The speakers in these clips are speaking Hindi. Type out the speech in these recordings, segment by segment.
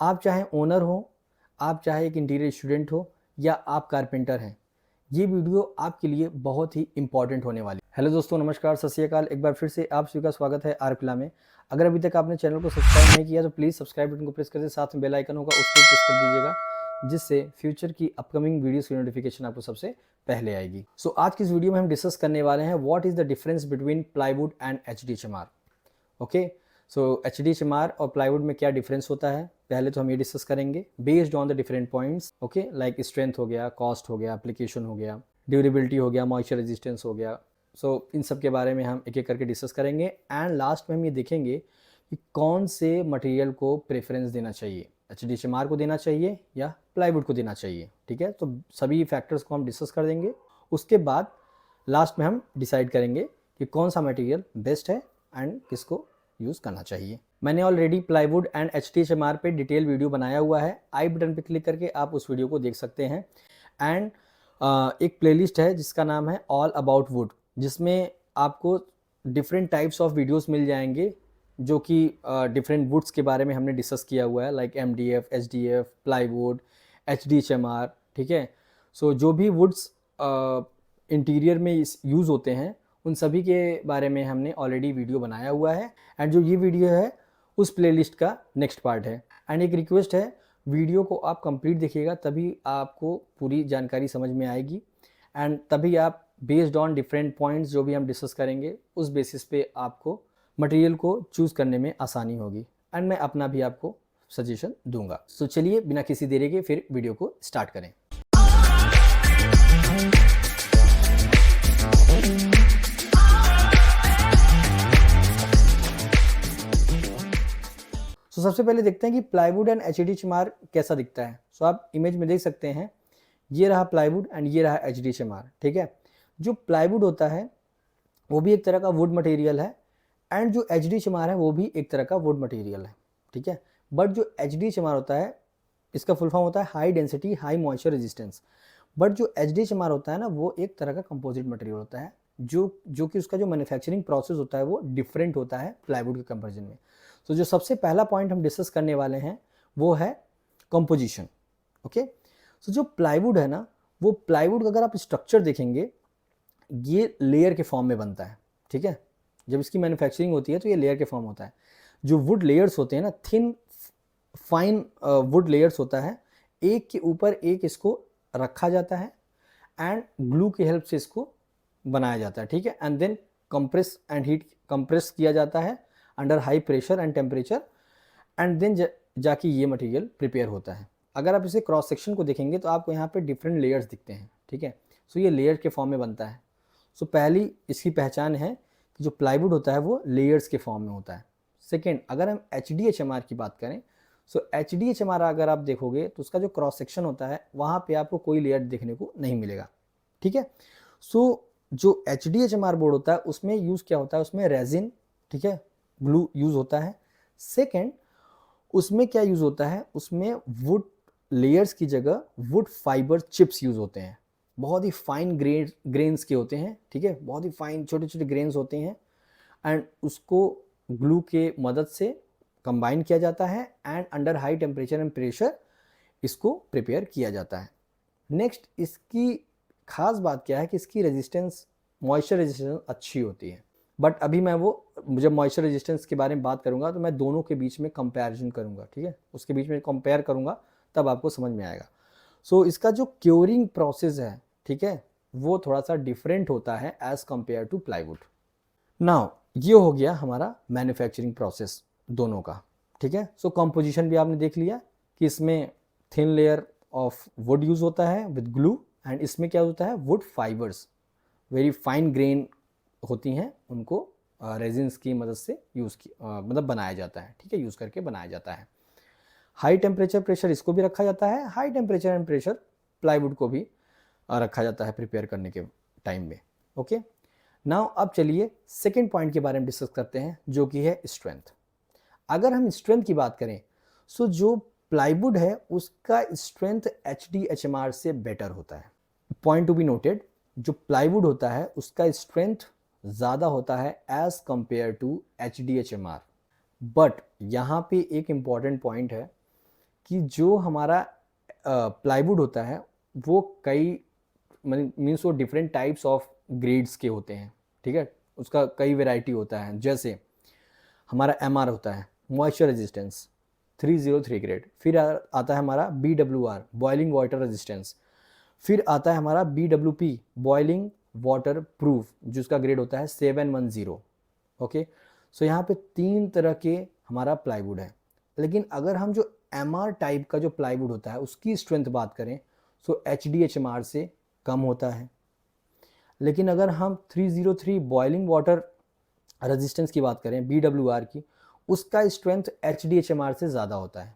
आप चाहे ओनर हो, आप चाहे एक इंटीरियर स्टूडेंट हो या आप कारपेंटर हैं, ये वीडियो आपके लिए बहुत ही इंपॉर्टेंट होने वाली है। हेलो दोस्तों, नमस्कार, सत श्री अकाल। एक बार फिर से आप सभी का स्वागत है आरपिला में। अगर अभी तक आपने चैनल को सब्सक्राइब नहीं किया तो प्लीज़ सब्सक्राइब बटन को प्रेस कर दे, साथ में बेल आइकन होगा उसको प्रेस कर दीजिएगा, जिससे फ्यूचर की अपकमिंग वीडियोस की नोटिफिकेशन आपको सबसे पहले आएगी। सो आज की इस वीडियो में हम डिस्कस करने वाले हैं what is the difference between plywood and HDHMR। Okay, so HDHMR और प्लाईवुड में क्या डिफरेंस होता है, पहले तो हम ये डिस्कस करेंगे based on the different points. Okay, like strength हो गया, कॉस्ट हो गया, एप्लीकेशन हो गया, ड्यूरेबिलिटी हो गया, मॉइस्चर रेजिस्टेंस हो गया। सो इन सब के बारे में हम एक एक करके डिस्कस करेंगे एंड लास्ट में हम ये देखेंगे कि कौन से मटेरियल को प्रेफरेंस देना चाहिए, HDHMR को देना चाहिए या प्लाईवुड को देना चाहिए। ठीक है, तो सभी फैक्टर्स को हम डिस्कस कर देंगे। उसके बाद लास्ट में हम डिसाइड करेंगे कि कौन सा मटेरियल बेस्ट है एंड किसको यूज़ करना चाहिए। मैंने ऑलरेडी प्लाईवुड एंड HDHMR पे डिटेल वीडियो बनाया हुआ है, आई बटन पे क्लिक करके आप उस वीडियो को देख सकते हैं। एंड एक प्लेलिस्ट है जिसका नाम है ऑल अबाउट वुड, जिसमें आपको डिफरेंट टाइप्स ऑफ वीडियोस मिल जाएंगे जो कि डिफरेंट वुड्स के बारे में हमने डिस्कस किया हुआ है, like MDF, SDF, plywood, HDHMR। ठीक है, सो जो भी वुड्स इंटीरियर में यूज़ होते हैं उन सभी के बारे में हमने ऑलरेडी वीडियो बनाया हुआ है। एंड जो ये वीडियो है उस प्लेलिस्ट का नेक्स्ट पार्ट है। एंड एक रिक्वेस्ट है, वीडियो को आप कंप्लीट देखिएगा, तभी आपको पूरी जानकारी समझ में आएगी एंड तभी आप बेस्ड ऑन डिफरेंट पॉइंट्स जो भी हम डिस्कस करेंगे उस बेसिस पे आपको मटेरियल को चूज़ करने में आसानी होगी एंड मैं अपना भी आपको सजेशन दूंगा। तो चलिए बिना किसी देरी के फिर वीडियो को स्टार्ट करें। तो सबसे पहले देखते हैं कि प्लाईवुड एंड HDHMR कैसा दिखता है। सो आप इमेज में देख सकते हैं, ये रहा प्लाईवुड एंड ये रहा HDHMR। ठीक है, जो प्लाईवुड होता है वो भी एक तरह का वुड मटेरियल है एंड जो HDHMR है वो भी एक तरह का वुड मटेरियल है। ठीक है, बट जो HDHMR होता है इसका फुल फॉर्म होता है high density high moisture resistance. But जो HDHMR होता है ना, वो एक तरह का कंपोजिट मटेरियल होता है जो कि उसका जो मैन्युफैक्चरिंग प्रोसेस होता है वो डिफरेंट होता है प्लाईवुड के कंपेरिजन में। तो जो सबसे पहला पॉइंट हम डिस्कस करने वाले हैं वो है कंपोजिशन। ओके, सो जो प्लाईवुड है ना, वो प्लाईवुड का अगर आप स्ट्रक्चर देखेंगे ये लेयर के फॉर्म में बनता है। ठीक है, जब इसकी मैन्युफैक्चरिंग होती है तो ये लेयर के फॉर्म होता है। जो वुड लेयर्स होते हैं ना, थिन फाइन वुड लेयर्स होता है, एक के ऊपर एक इसको रखा जाता है एंड ग्लू की हेल्प से इसको बनाया जाता है। ठीक है, and then compress and heat compress किया जाता है under high pressure and temperature and then जाके ये मटेरियल प्रिपेयर होता है। अगर आप इसे क्रॉस सेक्शन को देखेंगे तो आपको यहाँ पे डिफरेंट लेयर्स दिखते हैं। ठीक है, सो ये लेयर के फॉर्म में बनता है। सो पहली इसकी पहचान है कि जो प्लाईवुड होता है वो लेयर्स के फॉर्म में होता है। सेकेंड, अगर हम HDHMR की बात करें, सो HDHMR अगर आप देखोगे तो उसका जो क्रॉस सेक्शन होता है वहाँ पे आपको कोई लेयर देखने को नहीं मिलेगा। ठीक है, सो जो HDHMR बोर्ड होता है उसमें यूज़ क्या होता है, उसमें रेजिन, ठीक है, ग्लू यूज़ होता है। सेकेंड, उसमें क्या यूज़ होता है, उसमें वुड लेयर्स की जगह वुड फाइबर चिप्स यूज़ होते हैं। बहुत ही फाइन ग्रेन्स के होते हैं। ठीक है, बहुत ही फाइन छोटे छोटे ग्रेन्स होते हैं एंड उसको ग्लू के मदद से कंबाइन किया जाता है and under high temperature and pressure इसको प्रिपेयर किया जाता है। नेक्स्ट, इसकी खास बात क्या है कि इसकी रेजिस्टेंस, मॉइस्चर रेजिस्टेंस अच्छी होती है। बट अभी मैं वो जब मॉइस्चर रेजिस्टेंस के बारे में बात करूंगा तो मैं दोनों के बीच में कंपैरिजन करूंगा। ठीक है, उसके बीच में कंपेयर करूंगा तब आपको समझ में आएगा। सो इसका जो क्योरिंग प्रोसेस है, ठीक है, वो थोड़ा सा डिफरेंट होता है as compare to plywood. Now ये हो गया हमारा मैन्युफैक्चरिंग प्रोसेस दोनों का। ठीक है, सो कंपोजिशन भी आपने देख लिया कि इसमें thin layer of would use होता है विद ग्लू एंड इसमें क्या होता है, would fibres very fine grain होती हैं, उनको रेजिन्स की मदद से यूज़ की मतलब बनाया जाता है। ठीक है, यूज़ करके बनाया जाता है। हाई टेम्परेचर प्रेशर इसको भी रखा जाता है, high temperature and pressure plywood को भी रखा जाता है प्रिपेयर करने के टाइम में। ओके, नाउ अब चलिए सेकेंड पॉइंट के बारे में डिस्कस करते हैं जो कि है स्ट्रेंथ। अगर हम स्ट्रेंथ की बात करें, सो जो प्लाईवुड है उसका स्ट्रेंथ HDHMR से बेटर होता है। पॉइंट टू बी नोटेड, जो प्लाईवुड होता है उसका स्ट्रेंथ ज़्यादा होता है as compare to HDHMR। But यहाँ पे एक इम्पॉर्टेंट पॉइंट है कि जो हमारा प्लाईवुड होता है वो कई मीन्स वो डिफरेंट टाइप्स ऑफ ग्रेड्स के होते हैं, ठीक है, उसका कई वेराइटी होता है। जैसे हमारा MR होता है, मॉइस्चर रेजिस्टेंस 303 ग्रेड, फिर आता है हमारा BWR, बॉइलिंग वाटर रेजिस्टेंस, फिर आता है हमारा BWP, बॉइलिंग वाटर प्रूफ, जिसका ग्रेड होता है 710। ओके, सो यहाँ पे 3 तरह के हमारा प्लाईवुड है। लेकिन अगर हम जो MR टाइप का जो प्लाईवुड होता है उसकी स्ट्रेंथ बात करें तो HDHMR से कम होता है। लेकिन अगर हम 303 बॉइलिंग वाटर रेजिस्टेंस की बात करें, BWR की, उसका स्ट्रेंथ HDHMR से ज़्यादा होता है।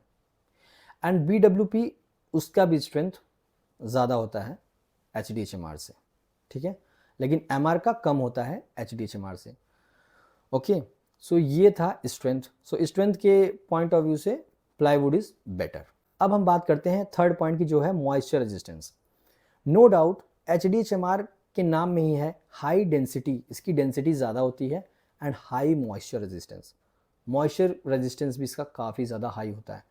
एंड BWP, उसका भी स्ट्रेंथ ज़्यादा होता है HDHMR से, ठीक है, लेकिन MR का कम होता है HDHMR से। ओके, सो ये था स्ट्रेंथ। सो स्ट्रेंथ के पॉइंट ऑफ व्यू से प्लाईवुड इज़ बेटर। अब हम बात करते हैं थर्ड पॉइंट की, जो है moisture resistance. No doubt HDHMR के नाम में ही है हाई डेंसिटी, इसकी डेंसिटी ज़्यादा होती है, and high moisture resistance. Moisture resistance भी इसका काफ़ी ज़्यादा हाई होता है।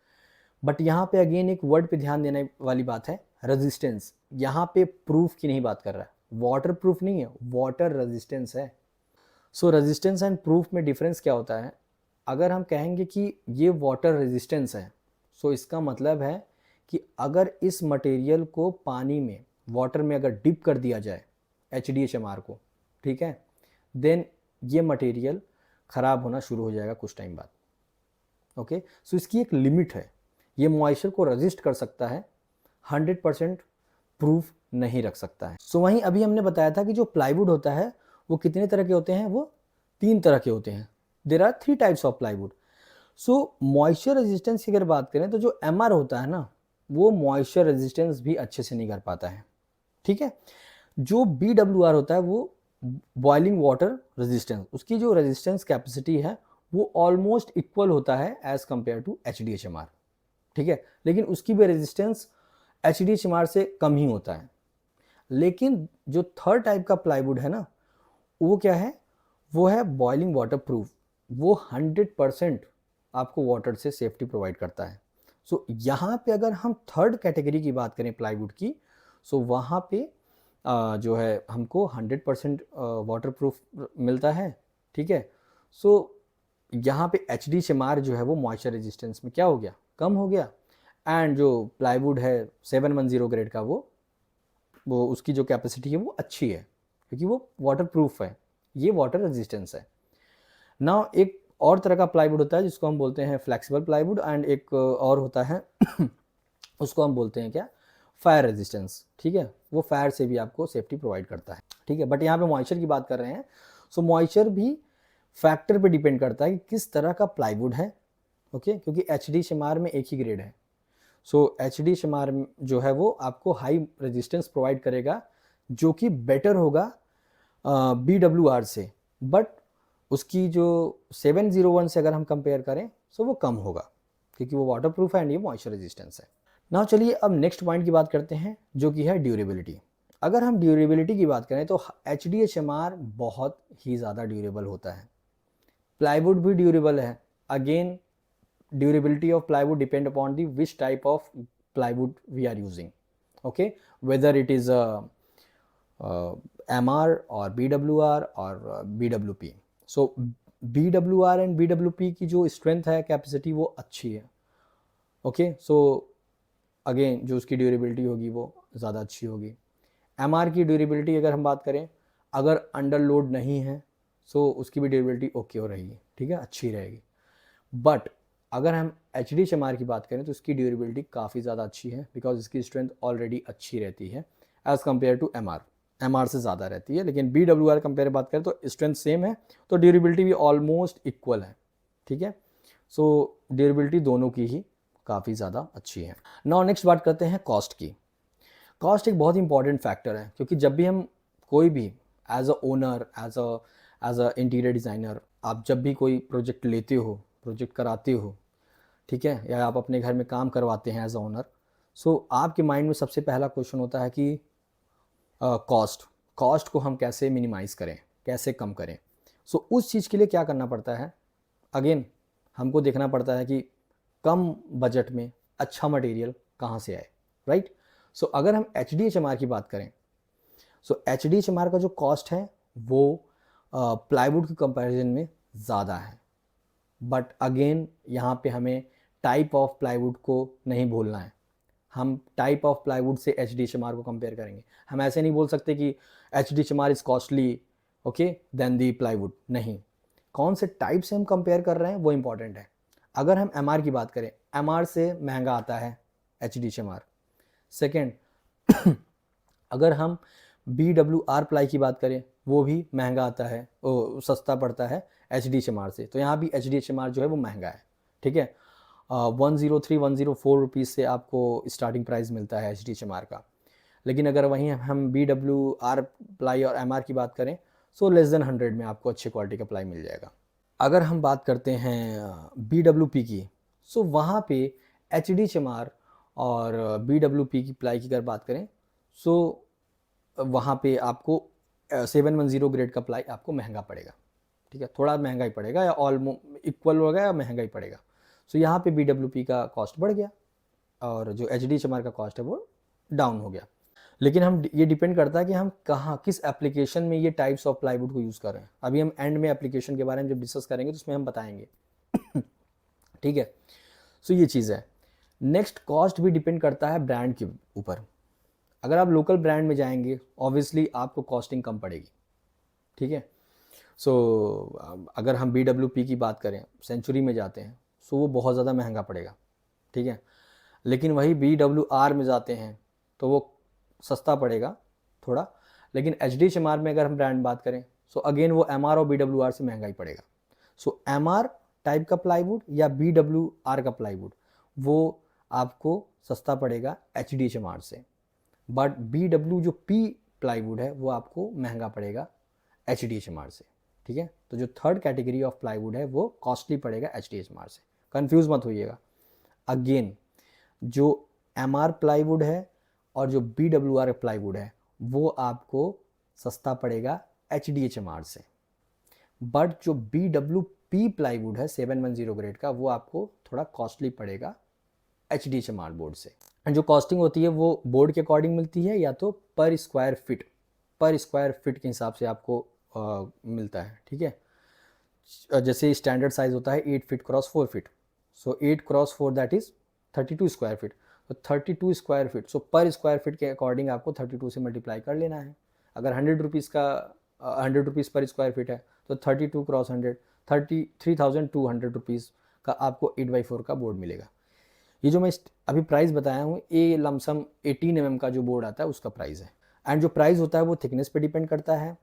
बट यहाँ पे अगेन एक वर्ड पे ध्यान देने वाली बात है, रेजिस्टेंस। यहाँ पे प्रूफ की नहीं बात कर रहा है, वाटर प्रूफ नहीं है, वाटर रेजिस्टेंस है। सो रेजिस्टेंस एंड प्रूफ में डिफरेंस क्या होता है? अगर हम कहेंगे कि ये वाटर रेजिस्टेंस है, सो इसका मतलब है कि अगर इस मटेरियल को पानी में, वाटर में अगर डिप कर दिया जाए HDHMR को, ठीक है, देन ये मटेरियल ख़राब होना शुरू हो जाएगा कुछ टाइम बाद। ओके, सो इसकी एक लिमिट है, ये मॉइस्चर को रेजिस्ट कर सकता है, 100% प्रूफ नहीं रख सकता है। सो वहीं अभी हमने बताया था कि जो प्लाईवुड होता है वो कितने तरह के होते हैं, वो 3 तरह के होते हैं। There are 3 types of plywood. So moisture resistance की अगर बात करें तो जो MR होता है ना, वो मॉइस्चर रेजिस्टेंस भी अच्छे से नहीं कर पाता है, ठीक है। जो BWR होता है वो बॉइलिंग वाटर रेजिस्टेंस, उसकी जो रेजिस्टेंस कैपेसिटी है वो ऑलमोस्ट इक्वल होता है एज कंपेयर टू HDHMR, ठीक है, लेकिन उसकी भी रेजिस्टेंस HDHMR से कम ही होता है। लेकिन जो थर्ड टाइप का प्लाईवुड है ना, वो क्या है, वो है बॉइलिंग वाटर प्रूफ। वो 100% आपको वाटर से सेफ्टी प्रोवाइड करता है। सो यहाँ पे अगर हम थर्ड कैटेगरी की बात करें प्लाईवुड की, सो वहाँ पे जो है हमको 100% वाटर प्रूफ मिलता है, ठीक है। सो यहाँ पे HDHMR जो है वो मॉइस्चर रेजिस्टेंस में क्या हो गया, कम हो गया। एंड जो प्लाईवुड है 710 ग्रेड का, वो उसकी जो कैपेसिटी है वो अच्छी है, क्योंकि वो वाटर प्रूफ है, ये वाटर रेजिस्टेंस है। नाउ एक और तरह का प्लाईवुड होता है जिसको हम बोलते हैं फ्लेक्सिबल प्लाईवुड, एंड एक और होता है उसको हम बोलते हैं क्या, फायर रेजिस्टेंस, ठीक है। वो फायर से भी आपको सेफ्टी प्रोवाइड करता है, ठीक है। बट यहाँ पे मॉइस्चर की बात कर रहे हैं, सो मॉइस्चर भी फैक्टर पे डिपेंड करता है कि किस तरह का प्लाईवुड है, ओके, क्योंकि HDHMR में एक ही ग्रेड है। सो HDHMR जो है वो आपको हाई रेजिस्टेंस प्रोवाइड करेगा, जो कि बेटर होगा BWR से, बट उसकी जो 701 से अगर हम कंपेयर करें सो वो कम होगा, क्योंकि वो वाटर प्रूफ है एंड ये मॉइस्चर रेजिस्टेंस है। नाउ चलिए अब नेक्स्ट पॉइंट की बात करते हैं, जो कि है ड्यूरेबिलिटी। अगर हम ड्यूरेबिलिटी की बात करें तो HDHMR बहुत ही ज़्यादा ड्यूरेबल होता है, प्लाईवुड भी ड्यूरेबल है। Again durability of plywood depend upon the which type of plywood we are using, okay, whether it is a MR or BWR or BWP. so BWR and BWP की जो strength है, कैपेसिटी, वो अच्छी है, ओके। सो अगेन जो उसकी ड्यूरेबिलिटी होगी वो ज़्यादा अच्छी होगी। MR की ड्यूरेबिलिटी अगर हम बात करें, अगर अंडर लोड नहीं है सो उसकी भी ड्यूरेबिलिटी ओके हो रहेगी, ठीक है, अच्छी रहेगी। बट अगर हम HDHMR की बात करें तो इसकी ड्यूरेबिलिटी काफ़ी ज़्यादा अच्छी है, बिकॉज इसकी स्ट्रेंथ ऑलरेडी अच्छी रहती है एज़ कम्पेयर टू MR से ज़्यादा रहती है। लेकिन BWR कंपेयर बात करें तो स्ट्रेंथ सेम है, तो ड्यूरेबिलिटी भी ऑलमोस्ट इक्वल है, ठीक है। सो ड्यूरेबिलिटी दोनों की ही काफ़ी ज़्यादा अच्छी है। नाउ नेक्स्ट बात करते हैं कॉस्ट की। कॉस्ट एक बहुत इंपॉर्टेंट फैक्टर है, क्योंकि जब भी हम कोई भी as a owner, as a interior designer, आप जब भी कोई प्रोजेक्ट लेते हो, प्रोजेक्ट कराते हो, ठीक है, या आप अपने घर में काम करवाते हैं एज अ ओनर, सो आपके माइंड में सबसे पहला क्वेश्चन होता है कि कॉस्ट को हम कैसे मिनिमाइज़ करें, कैसे कम करें। सो उस चीज़ के लिए क्या करना पड़ता है, अगेन हमको देखना पड़ता है कि कम बजट में अच्छा मटेरियल कहाँ से आए, राइट। सो अगर हम HDHMR की बात करें, सो HDHMR का जो कॉस्ट है वो प्लाईवुड के कंपैरिजन में ज़्यादा है। बट अगेन यहाँ पे हमें टाइप ऑफ प्लाईवुड को नहीं भूलना है। हम टाइप ऑफ प्लाईवुड से HDHMR को कंपेयर करेंगे। हम ऐसे नहीं बोल सकते कि HDHMR is costly okay then the plywood, नहीं। कौन से टाइप से हम कंपेयर कर रहे हैं वो इंपॉर्टेंट है। अगर हम MR की बात करें, MR से महंगा आता है HDHMR। सेकेंड, अगर हम BWR प्लाई की बात करें, वो भी महंगा आता है, सस्ता पड़ता है HDHMR से। तो यहाँ भी HDHMR जो है वो महंगा है, ठीक है। 103 104 रुपीज़ से आपको स्टार्टिंग प्राइस मिलता है HDHMR का। लेकिन अगर वहीं हम BWR प्लाई और MR की बात करें, सो लेस देन 100 में आपको अच्छी क्वालिटी का प्लाई मिल जाएगा। अगर हम बात करते हैं BWP की, सो वहाँ पे HDHMR और BWP की प्लाई की अगर बात करें, सो वहाँ पे आपको 710 ग्रेड का प्लाई आपको महंगा पड़ेगा, ठीक है। थोड़ा महंगा ही पड़ेगा या ऑलमोस्ट इक्वल होगा या महंगा ही पड़ेगा। सो यहाँ पे BWP का कॉस्ट बढ़ गया और जो HDHMR का कॉस्ट है वो डाउन हो गया। लेकिन हम ये डिपेंड करता है कि हम कहाँ किस एप्लीकेशन में ये टाइप्स ऑफ प्लाईवुड को यूज़ कर रहे हैं। अभी हम एंड में एप्लीकेशन के बारे में जब डिस्कस करेंगे तो उसमें हम बताएंगे ठीक है। सो ये चीज़ है। नेक्स्ट, कॉस्ट भी डिपेंड करता है ब्रांड के ऊपर। अगर आप लोकल ब्रांड में जाएंगे ऑब्वियसली आपको कॉस्टिंग कम पड़ेगी, ठीक है। सो अगर हम BWP की बात करें, सेंचुरी में जाते हैं, सो वो बहुत ज़्यादा महंगा पड़ेगा, ठीक है। लेकिन वही BWR में जाते हैं तो वो सस्ता पड़ेगा थोड़ा। लेकिन HDHMR में अगर हम ब्रांड बात करें, सो अगेन वो MR और BWR से महंगा ही पड़ेगा। सो MR टाइप का प्लाईवुड या BWR का प्लाईवुड वो आपको सस्ता पड़ेगा HDHMR से। बट BWP प्लाईवुड है वो आपको महंगा पड़ेगा HDHMR से, ठीक है। तो जो थर्ड कैटेगरी ऑफ प्लाईवुड है वो कॉस्टली पड़ेगा HDHMR से, कंफ्यूज मत होइएगा। अगेन जो MR प्लाईवुड है और जो BWR प्लाईवुड है वो आपको सस्ता पड़ेगा HDHMR से। बट जो BWP प्लाईवुड है 710 ग्रेड का वो आपको थोड़ा कॉस्टली पड़ेगा HDHMR बोर्ड से। एंड जो कॉस्टिंग होती है वो बोर्ड के अकॉर्डिंग मिलती है या तो पर स्क्वायर फिट के हिसाब से आपको मिलता है, ठीक है। जैसे स्टैंडर्ड साइज होता है 8 feet cross 4 feet, so 8 cross 4 that is 32 square feet. तो 32 स्क्वायर फीट, सो पर स्क्वायर फीट के अकॉर्डिंग आपको 32 से मल्टीप्लाई कर लेना है। अगर 100 रुपीज़ का 100 रुपीज़ पर स्क्वायर फीट है तो 32 क्रॉस 100 33,200 रुपीज़ का आपको 8x4 का बोर्ड मिलेगा। ये जो मैं अभी प्राइस बताया हूँ ये लमसम 18 mm का जो बोर्ड आता है उसका प्राइस है। एंड जो प्राइस होता है वो थिकनेस पे डिपेंड करता है,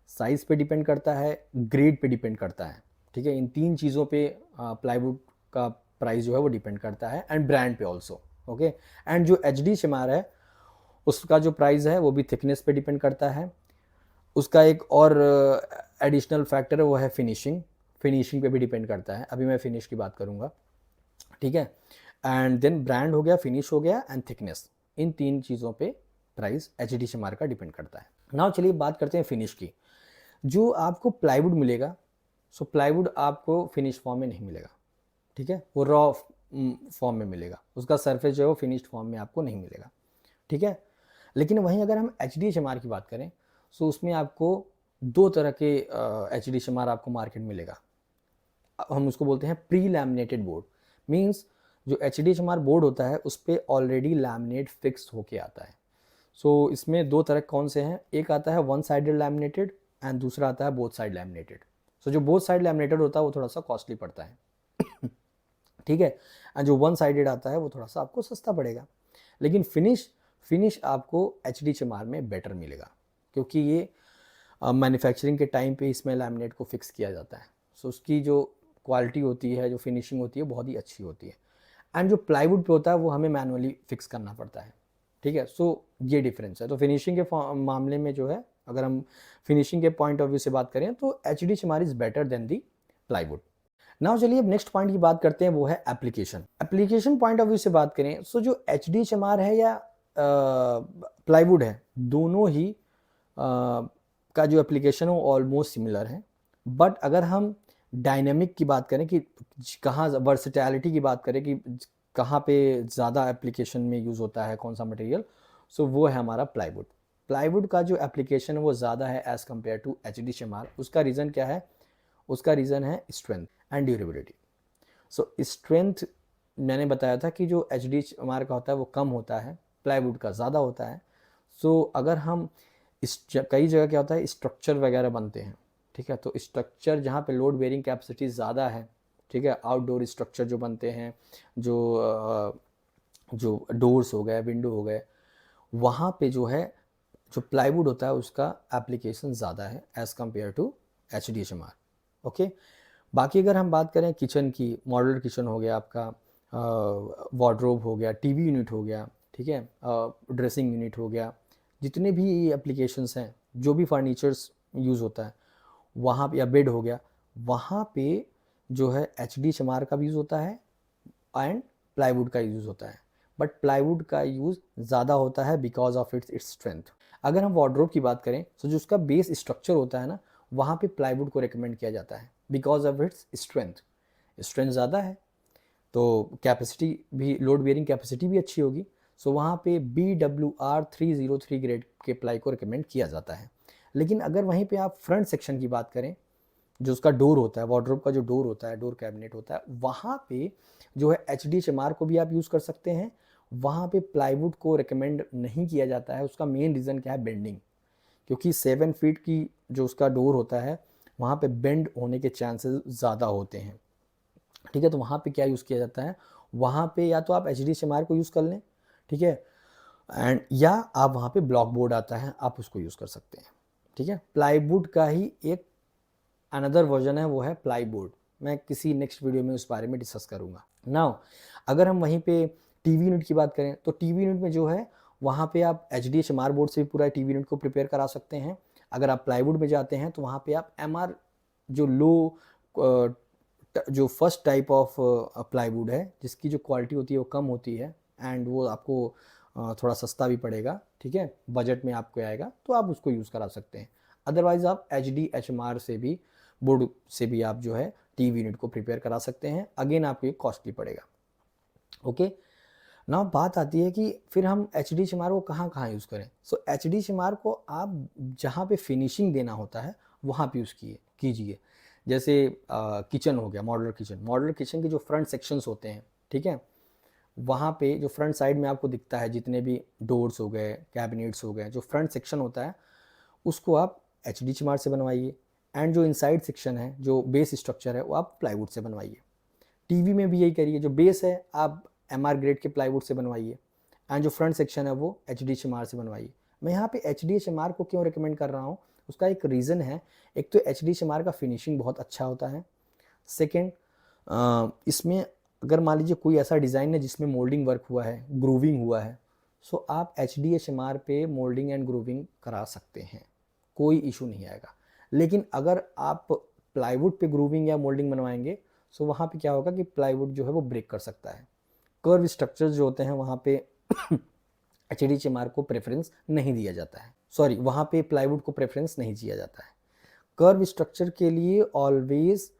साइज़ पे डिपेंड करता है, ग्रेड पे डिपेंड करता है, ठीक है। इन तीन चीज़ों पे प्लाईवुड का प्राइस जो है वो डिपेंड करता है एंड ब्रांड पे ऑल्सो, ओके। एंड जो HDHMR है उसका जो प्राइस है वो भी थिकनेस पे डिपेंड करता है। उसका एक और एडिशनल फैक्टर है वो है फिनिशिंग पे भी डिपेंड करता है। अभी मैं फिनिश की बात करूँगा, ठीक है। एंड देन ब्रांड हो गया, फिनिश हो गया एंड थिकनेस, इन तीन चीज़ों पे प्राइस HDHMR का डिपेंड करता है। नाउ चलिए बात करते हैं फिनिश की। जो आपको प्लाईवुड मिलेगा, सो प्लाईवुड आपको फिनिश फॉर्म में नहीं मिलेगा, ठीक है। वो रॉ फॉर्म में मिलेगा, उसका सरफेस जो है वो फिनिश्ड फॉर्म में आपको नहीं मिलेगा, ठीक है। लेकिन वहीं अगर हम HDHMR की बात करें, सो उसमें आपको दो तरह के HDHMR आपको मार्केट मिलेगा। हम उसको बोलते हैं प्री लैमिनेटेड बोर्ड। मीन्स जो HDHMR बोर्ड होता है उस पर ऑलरेडी लैमिनेट फिक्स होके आता है। सो इसमें दो तरह कौन से हैं, एक आता है वन साइडेड लैमिनेटेड एंड दूसरा आता है बोथ साइड लैमिनेटेड। सो जो बोथ साइड लैमिनेटेड होता है वो थोड़ा सा कॉस्टली पड़ता है ठीक है। एंड जो वन साइडेड आता है वो थोड़ा सा आपको सस्ता पड़ेगा। लेकिन फिनिश आपको HDHMR में बेटर मिलेगा क्योंकि ये मैन्युफैक्चरिंग के टाइम पे इसमें लैमिनेट को फिक्स किया जाता है। सो उसकी जो क्वालिटी होती है, जो फिनिशिंग होती है बहुत ही अच्छी होती है। एंड जो प्लाईवुड पे होता है वो हमें मैनुअली फिक्स करना पड़ता है, ठीक है। सो ये डिफरेंस है। तो फिनिशिंग के मामले में जो है, अगर हम फिनिशिंग के पॉइंट ऑफ व्यू से बात करें तो HDHMR is better than the plywood. Now चलिए अब नेक्स्ट पॉइंट की बात करते हैं, वो है एप्लीकेशन पॉइंट ऑफ व्यू से बात करें। सो जो HDHMR है या प्लाईवुड है, दोनों ही का जो एप्लीकेशन हो ऑलमोस्ट सिमिलर है। बट अगर हम डायनेमिक की बात करें कि कहाँ वर्सेटैलिटी की बात करें कि कहाँ पे ज़्यादा एप्लीकेशन में यूज़ होता है कौन सा मटेरियल, सो वो है हमारा प्लाईवुड। प्लाईवुड का जो एप्लीकेशन है वो ज़्यादा है एज़ कम्पेयर टू HDHMR। उसका रीज़न क्या है? उसका रीज़न है strength and durability. So strength मैंने बताया था कि जो HDHMR का होता है वो कम होता है, प्लाईवुड का ज़्यादा होता है। सो अगर हम कई जगह क्या होता है स्ट्रक्चर वगैरह बनते हैं, ठीक है, तो स्ट्रक्चर जहाँ पे लोड बेयरिंग कैपेसिटी ज़्यादा है, ठीक है, आउटडोर स्ट्रक्चर जो बनते हैं, जो डोर्स हो गए, विंडो हो गए, वहाँ पे जो है जो प्लाईवुड होता है उसका एप्लीकेशन ज़्यादा है as compare to HDHMR। Okay, बाकी अगर हम बात करें किचन की, मॉड्यूलर किचन हो गया आपका, वार्डरोब हो गया, टीवी यूनिट हो गया, ठीक है, ड्रेसिंग यूनिट हो गया, जितने भी एप्लीकेशंस हैं, जो भी फर्नीचर्स यूज़ होता है वहाँ पे, या बेड हो गया, वहाँ पे जो है HDHMR का भी यूज़ होता है एंड प्लाईवुड का यूज़ होता है। बट प्लाईवुड का यूज़ ज़्यादा होता है बिकॉज ऑफ इट्स स्ट्रेंथ। अगर हम वार्डरोब की बात करें तो जो उसका बेस स्ट्रक्चर होता है ना, वहाँ पे प्लाईवुड को रिकमेंड किया जाता है because of its strength. Strength ज़्यादा है तो कैपेसिटी भी, लोड बेयरिंग कैपेसिटी भी अच्छी होगी। सो वहाँ पे BWR 303 ग्रेड के प्लाई को रिकमेंड किया जाता है। लेकिन अगर वहीं पे आप फ्रंट सेक्शन की बात करें, जो उसका डोर होता है, वार्डरोब का जो डोर होता है, डोर कैबिनेट होता है, वहाँ पे जो है HDHMR को भी आप यूज़ कर सकते हैं। वहाँ पे प्लाईवुड को रिकमेंड नहीं किया जाता है। उसका मेन रीज़न क्या है? बेंडिंग। क्योंकि 7 फीट की जो उसका डोर होता है वहाँ पे बेंड होने के चांसेस ज़्यादा होते हैं, ठीक है। तो वहाँ पे क्या यूज़ किया जाता है? वहाँ पे या तो आप HDHMR को यूज़ कर लें, ठीक है, एंड या आप वहाँ पे ब्लॉक बोर्ड आता है, आप उसको यूज़ कर सकते हैं, ठीक है। प्लाईवुड का ही एक अनदर वर्जन है, वो है प्लाई बोर्ड। मैं किसी नेक्स्ट वीडियो में उस बारे में डिस्कस करूँगा। नाउ अगर हम वहीं पे टीवी यूनिट की बात करें तो टीवी यूनिट में जो है वहाँ पे आप HDHMR बोर्ड से भी पूरा टीवी यूनिट को प्रिपेयर करा सकते हैं। अगर आप प्लाईवुड में जाते हैं तो वहाँ पे आप MR, जो लो जो फर्स्ट टाइप ऑफ प्लाईवुड है जिसकी जो क्वालिटी होती है वो कम होती है एंड वो आपको थोड़ा सस्ता भी पड़ेगा, ठीक है, बजट में आपको आएगा, तो आप उसको यूज़ करा सकते हैं। अदरवाइज़ आप HDHMR से भी, बोर्ड से भी आप जो है टीवी यूनिट को प्रिपेयर करा सकते हैं। अगेन आपको ये कॉस्टली पड़ेगा। ओके, नाउ बात आती है कि फिर हम HDHMR को कहाँ कहाँ यूज़ करें। सो HDHMR को आप जहाँ पे फिनिशिंग देना होता है वहाँ पे यूज़ कीजिए। जैसे किचन हो गया, मॉड्यूलर किचन के जो फ्रंट सेक्शंस होते हैं, ठीक है, वहाँ पे जो फ्रंट साइड में आपको दिखता है जितने भी डोर्स हो गए, कैबिनेट्स हो गए, जो फ्रंट सेक्शन होता है उसको आप HDHMR से बनवाइए एंड जो इनसाइड सेक्शन है, जो बेस स्ट्रक्चर है, वो आप प्लाईवुड से बनवाइए। टीवी में भी यही करिए, जो बेस है आप MR ग्रेड के प्लाईवुड से बनवाइए एंड जो फ्रंट सेक्शन है वो HDHMR से बनवाइए। मैं यहाँ पे HDHMR को क्यों रिकमेंड कर रहा हूँ, उसका एक रीज़न है। एक तो HDHMR का फिनिशिंग बहुत अच्छा होता है। सेकेंड, इसमें अगर मान लीजिए कोई ऐसा डिज़ाइन है जिसमें मोल्डिंग वर्क हुआ है, ग्रूविंग हुआ है, सो आप HDHMR पे मोल्डिंग एंड ग्रूविंग करा सकते हैं, कोई इशू नहीं आएगा। लेकिन अगर आप प्लाईवुड पे ग्रूविंग या मोल्डिंग बनवाएंगे सो वहाँ पे क्या होगा कि प्लाईवुड जो है वो ब्रेक कर सकता है। कर्व स्ट्रक्चर्स जो होते हैं वहाँ पे HDHMR को प्रेफरेंस नहीं दिया जाता है, सॉरी, वहाँ पे प्लाईवुड को प्रेफरेंस नहीं दिया जाता है। कर्व स्ट्रक्चर के लिए ऑलवेज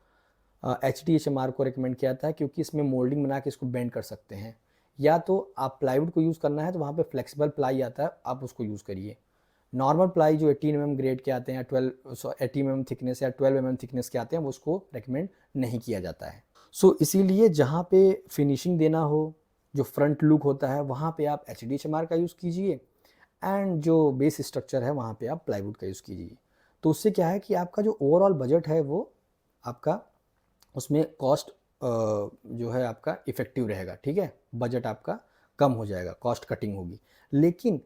HDHMR को रिकमेंड किया जाता है क्योंकि इसमें मोल्डिंग बना के इसको बेंड कर सकते हैं। या तो आप प्लाईवुड को यूज़ करना है तो वहाँ पे फ्लेक्सिबल प्लाई आता है, आप उसको यूज़ करिए। नॉर्मल प्लाई जो 18 mm ग्रेड के आते हैं, 18 mm थिकनेस या 12 mm थिकनेस के आते हैं, वो उसको रिकमेंड नहीं किया जाता है। सो इसीलिए जहाँ पे फिनिशिंग देना हो, जो फ्रंट लुक होता है, वहाँ पे आप HDHMR का यूज़ कीजिए एंड जो बेस स्ट्रक्चर है वहाँ पे आप प्लाईवुड का यूज़ कीजिए। तो उससे क्या है कि आपका जो ओवरऑल बजट है वो आपका, उसमें कॉस्ट जो है आपका इफ़ेक्टिव रहेगा, ठीक है, बजट आपका कम हो जाएगा, कॉस्ट कटिंग होगी। लेकिन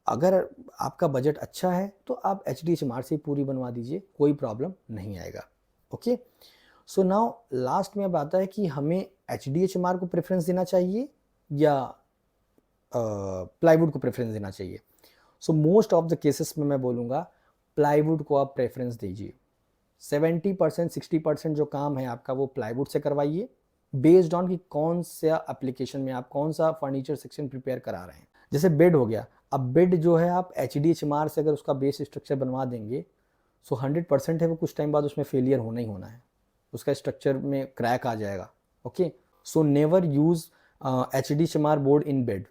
अगर आपका बजट अच्छा है तो आप HDHMR से पूरी बनवा दीजिए, कोई प्रॉब्लम नहीं आएगा। ओके, सो नाउ लास्ट में अब आता है कि हमें HDHMR को प्रेफरेंस देना चाहिए या प्लाईवुड को प्रेफरेंस देना चाहिए। So most of the cases में मैं बोलूँगा प्लाईवुड को आप प्रेफरेंस दीजिए। 70% 60% जो काम है आपका वो प्लाईवुड से करवाइए, बेस्ड ऑन कि कौन सा एप्लीकेशन में आप कौन सा फर्नीचर सेक्शन प्रिपेयर करा रहे हैं। जैसे बेड हो गया, अब बेड जो है आप HDHMR से अगर उसका बेस स्ट्रक्चर बनवा देंगे सो 100% है वो कुछ टाइम बाद उसमें फेलियर होना ही होना है, उसका स्ट्रक्चर में क्रैक आ जाएगा। Okay, so never use HDHMR board in bed.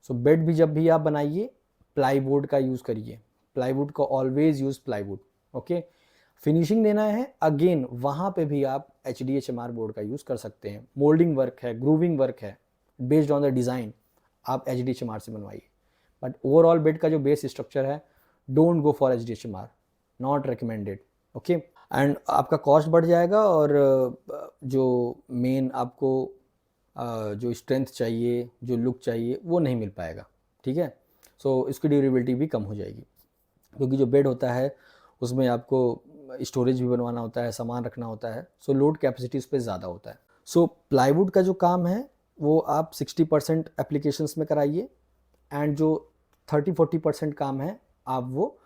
So bed भी जब भी आप बनाइए प्लाईवुड का यूज़ करिए, प्लाईवुड का always use plywood. Okay, finishing देना है अगेन वहाँ पे भी आप HDHMR बोर्ड का यूज़ कर सकते हैं। मोल्डिंग वर्क है, ग्रूविंग वर्क है, बेस्ड ऑन द डिज़ाइन आप HDHMR से बनवाइए। बट ओवरऑल बेड का जो बेस स्ट्रक्चर है, don't go for HDHMR, not recommended. Okay, and आपका कॉस्ट बढ़ जाएगा और जो मेन आपको जो स्ट्रेंथ चाहिए, जो लुक चाहिए, वो नहीं मिल पाएगा। ठीक है, सो इसकी ड्यूरेबिलिटी भी कम हो जाएगी, क्योंकि जो बेड होता है उसमें आपको स्टोरेज भी बनवाना होता है, सामान रखना होता है, सो लोड कैपेसिटी उस पर ज़्यादा होता है। सो प्लाईवुड का जो काम है वो आप 60% एप्लीकेशंस में कराइए, एंड जो 30-40% काम है आप वो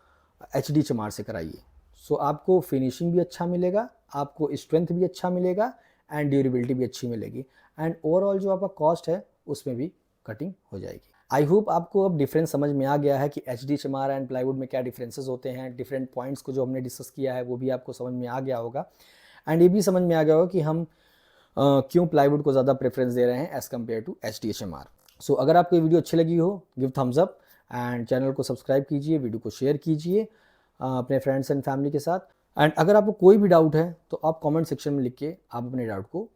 HDHMR से कराइए। सो आपको फिनिशिंग भी अच्छा मिलेगा, आपको स्ट्रेंथ भी अच्छा मिलेगा, एंड ड्यूरेबिलिटी भी अच्छी मिलेगी, एंड ओवरऑल जो आपका कॉस्ट है उसमें भी कटिंग हो जाएगी। आई होप आपको अब डिफरेंस समझ में आ गया है कि HDHMR एंड प्लाईवुड में क्या डिफरेंसेस होते हैं। डिफरेंट पॉइंट्स को जो हमने डिस्कस किया है वो भी आपको समझ में आ गया होगा, एंड ये भी समझ में आ गया होगा कि हम क्यों प्लाईवुड को ज़्यादा प्रेफरेंस दे रहे हैं एज़ कम्पेयर टू HDHMR। सो अगर आपको ये वीडियो अच्छी लगी हो, give Thums up, and channel को सब्सक्राइब कीजिए, वीडियो को शेयर कीजिए अपने फ्रेंड्स एंड फैमिली के साथ। एंड अगर आपको कोई भी डाउट है तो आप कमेंट सेक्शन में लिख के आप अपने डाउट को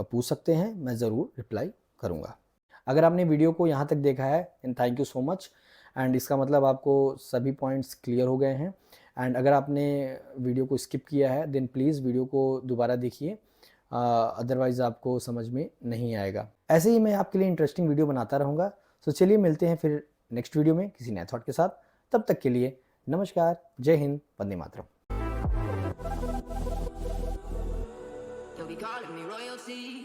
पूछ सकते हैं, मैं ज़रूर रिप्लाई करूँगा। अगर आपने वीडियो को यहाँ तक देखा है and thank you so much, and इसका मतलब आपको सभी पॉइंट्स क्लियर हो गए हैं। एंड अगर आपने वीडियो को स्किप किया है देन प्लीज़ वीडियो को दोबारा देखिए, अदरवाइज़ आपको समझ में नहीं आएगा। ऐसे ही मैं आपके लिए इंटरेस्टिंग वीडियो बनाता रहूँगा। सो चलिए मिलते हैं फिर नेक्स्ट वीडियो में किसी नए थॉट के साथ। तब तक के लिए नमस्कार, जय Hind, Vande Mataram. They'll be calling me royalty.